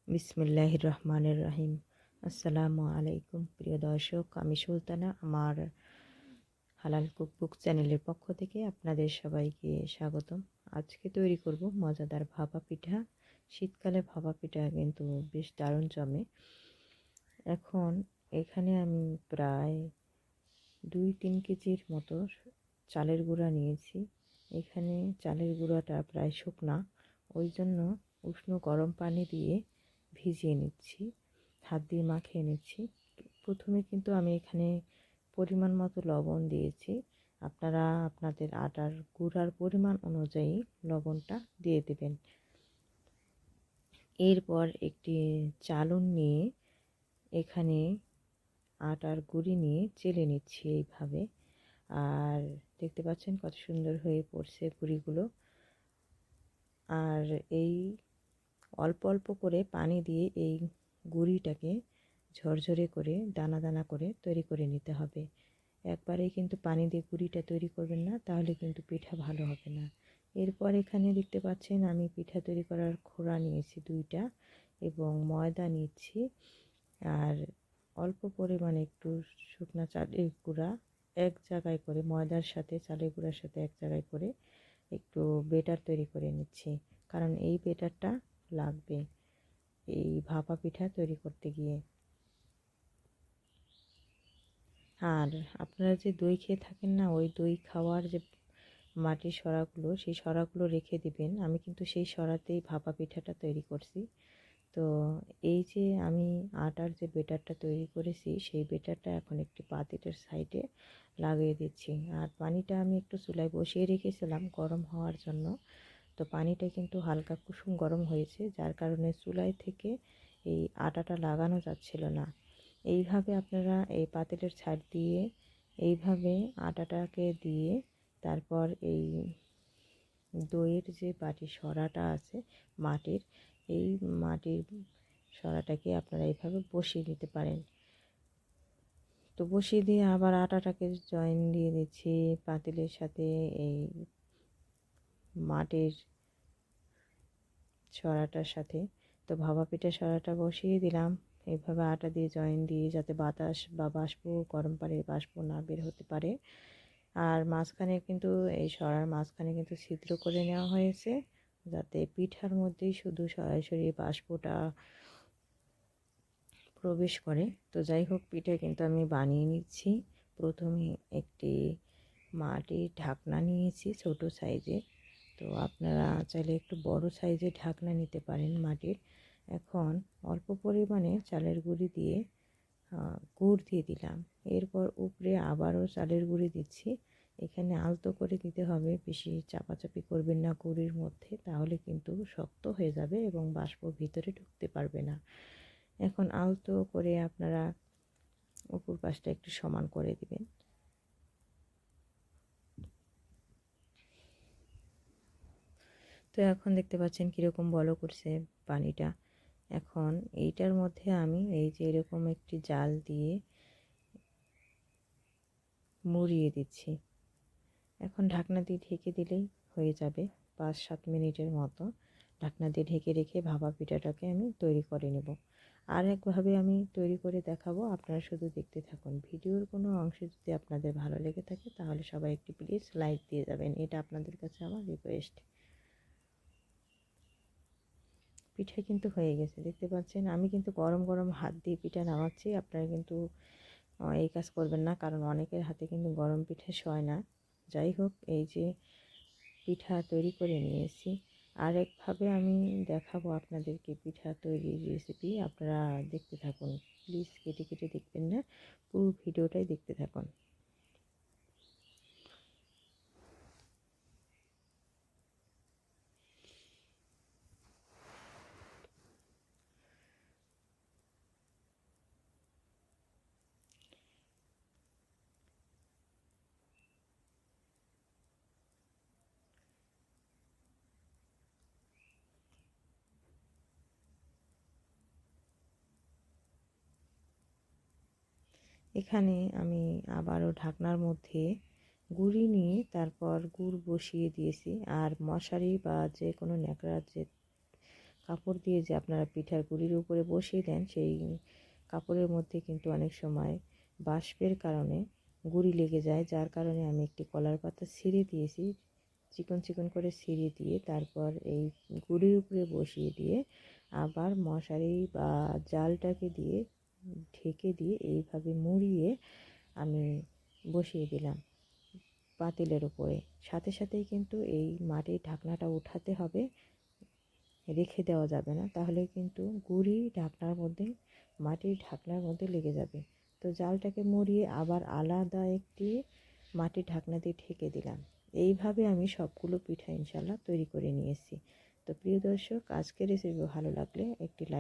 বিসমিল্লাহির রহমানির রহিম। আসসালামু আলাইকুম প্রিয় দর্শক, আমি সুলতানা। আমার হালাল কুকবুক চ্যানেলের পক্ষ থেকে আপনাদের সবাইকে স্বাগতম। আজকে তৈরি করব মজাদার ভাপা পিঠা। শীতকালে ভাপা পিঠা কিন্তু বেশ দারুণ জমে। এখন এখানে আমি প্রায় 2-3 কেজির মতো চালের গুঁড়া নিয়েছি। এখানে চালের গুঁড়াটা প্রায় শুকনা, ওই জন্য উষ্ণ গরম পানি দিয়ে ভিজিয়ে নিচ্ছি, হাত দিয়ে মাখিয়ে নিচ্ছি। প্রথমে কিন্তু আমি এখানে পরিমাণ মতো লবণ দিয়েছি। আপনারা আপনাদের আটার গুঁড়ার পরিমাণ অনুযায়ী লবণটা দিয়ে দেবেন। এরপর একটি চালুন নিয়ে এখানে আটার গুঁড়ি নিয়ে চেলে নিচ্ছি এইভাবে। আর দেখতে পাচ্ছেন কত সুন্দর হয়ে পড়ছে গুঁড়িগুলো। আর এই অল্প অল্প করে পানি দিয়ে এই গুঁড়িটাকে ঝরঝরে করে দানা দানা করে তৈরি করে নিতে হবে। একবারেই কিন্তু পানি দিয়ে গুঁড়িটা তৈরি করবেন না, তাহলে কিন্তু পিঠা ভালো হবে না। এরপর এখানে দেখতে পাচ্ছেন আমি পিঠা তৈরি করার খোড়া নিয়েছি 2টা এবং ময়দা নিচ্ছি। আর অল্প পরিমাণে একটু শুকনা চালের গুঁড়া এক জায়গায় করে, ময়দার সাথে চালের গুঁড়ার সাথে এক জায়গায় করে একটু বেটার তৈরি করে নিচ্ছি, কারণ এই বেটারটা লাগবে এই ভাপা পিঠা তৈরি করতে গিয়ে। আর আপনারা যে দই খেয়ে থাকেন না, ওই দই খাওয়ার যে মাটির সরাগুলো, সেই সরাগুলো রেখে দিবেন। আমি কিন্তু সেই সরাতেই ভাপা পিঠাটা তৈরি করছি। তো এই যে আমি আটার যে বেটারটা তৈরি করেছি, সেই বেটারটা এখন একটি পাতিলের সাইডে লাগিয়ে দিচ্ছি। আর পানিটা আমি একটু চুলায় বসিয়ে রেখেছিলাম গরম হওয়ার জন্য। তো পানিটা কিন্তু হালকা কুসুম গরম হয়েছে, যার কারণে চুলায় থেকে এই আটাটা লাগানো যাচ্ছিল না। এইভাবে আপনারা এই পাতিলের ছাড় দিয়ে এইভাবে আটাটাকে দিয়ে তারপর এই দইয়ের যে বাটি সরাটা আছে মাটির, এই মাটির সরাটাকে আপনারা এইভাবে বসিয়ে দিতে পারেন। তো বসিয়ে দিয়ে আবার আটাটাকে জয়েন দিয়ে দিচ্ছি পাতিলের সাথে এই মাটির সরাটার সাথে। তো ভাপা পিঠার সরাটা বসিয়ে দিলাম এইভাবে আটা দিয়ে জয়েন দিয়ে, যাতে বাতাস বা বাষ্প, গরম পানির বাষ্প না বের হতে পারে। আর মাঝখানে কিন্তু এই সরার মাঝখানে কিন্তু ছিদ্র করে নেওয়া হয়েছে, যাতে পিঠার মধ্যেই শুধু সরাসরি বাষ্পটা প্রবেশ করে। তো যাই হোক, পিঠা কিন্তু আমি বানিয়ে নিচ্ছি। প্রথমে একটি মাটির ঢাকনা নিয়েছি ছোট সাইজের। তো আপনারা চাইলে একটু বড় সাইজের ঢাকনা নিতে পারেন মাটির। এখন অল্প পরিমাণে চালের গুঁড়ি দিয়ে গুড় দিয়ে দিলাম। এরপর উপরে আবারও চালের গুঁড়ি দিচ্ছি। এখানে আলতো করে দিতে হবে, বেশি চাপাচাপি করবেন না গুড়ির মধ্যে, তাহলে কিন্তু শক্ত হয়ে যাবে এবং বাষ্প ভিতরে ঢুকতে পারবে না। এখন আলতো করে আপনারা উপর পাশটা একটু সমান করে দিবেন। তো এখন দেখতে পাচ্ছেন কীরকম বলো করছে পানিটা। এখন এইটার মধ্যে আমি এই যে এরকম একটি জাল দিয়ে মুড়িয়ে দিচ্ছি। এখন ঢাকনা দিয়ে ঢেকে দিলেই হয়ে যাবে। 5-7 মিনিটের মতো ঢাকনা দিয়ে ঢেকে রেখে ভাপা পিঠাটাকে আমি তৈরি করে নেব। আর একভাবে আমি তৈরি করে দেখাবো, আপনারা শুধু দেখতে থাকুন। ভিডিওর কোনো অংশ যদি আপনাদের ভালো লেগে থাকে, তাহলে সবাই একটি প্লিজ লাইক দিয়ে যাবেন, এটা আপনাদের কাছে আমার রিকোয়েস্ট। পিঠা কিন্তু হয়ে গেছে, দেখতে পাচ্ছেন। আমি কিন্তু গরম গরম হাত দিয়ে পিঠা নামাচ্ছি। আপনারা কিন্তু এই কাজ করবেন না, কারণ অনেকের হাতে কিন্তু গরম পিঠা সয় না। যাই হোক, এই যে পিঠা তৈরি করে নিয়েছি। আরেকভাবে আমি দেখাবো আপনাদেরকে পিঠা তৈরির রেসিপি, আপনারা দেখতে থাকুন। প্লিজ কেটে কেটে দেখবেন না, পুরো ভিডিওটাই দেখতে থাকুন। এখানে আমি আবারও ঢাকনার মধ্যে গুঁড়ি নিয়ে তারপর গুড় বসিয়ে দিয়েছি। আর মশারি বা যে কোনো ন্যাকড়ার যে কাপড় দিয়ে যে আপনারা পিঠার গুঁড়ির উপরে বসিয়ে দেন, সেই কাপড়ের মধ্যে কিন্তু অনেক সময় বাষ্পের কারণে গুঁড়ি লেগে যায়, যার কারণে আমি একটি কলার পাতা ছিঁড়ে দিয়েছি, চিকন চিকন করে ছিঁড়ে দিয়ে তারপর এই গুঁড়ির উপরে বসিয়ে দিয়ে আবার মশারি বা জালটাকে দিয়ে ঢেকে দিয়ে এইভাবে মুড়িয়ে আমি বসিয়ে দিলাম পাতিলের উপরে। সাথে সাথেই কিন্তু এই মাটির ঢাকনাটা উঠাতে হবে, রেখে দেওয়া যাবে না, তাহলে কিন্তু গুঁড়ি ঢাকনার মধ্যে, মাটির ঢাকনার মধ্যে লেগে যাবে। তো জালটাকে মুড়িয়ে আবার আলাদা একটি মাটির ঢাকনা দিয়ে ঢেকে দিলাম। এইভাবে আমি সবগুলো পিঠা ইনশাল্লাহ তৈরি করে নিয়েছি। তো প্রিয় দর্শক, আজকের রেসিপি ভালো লাগলে একটি লাইক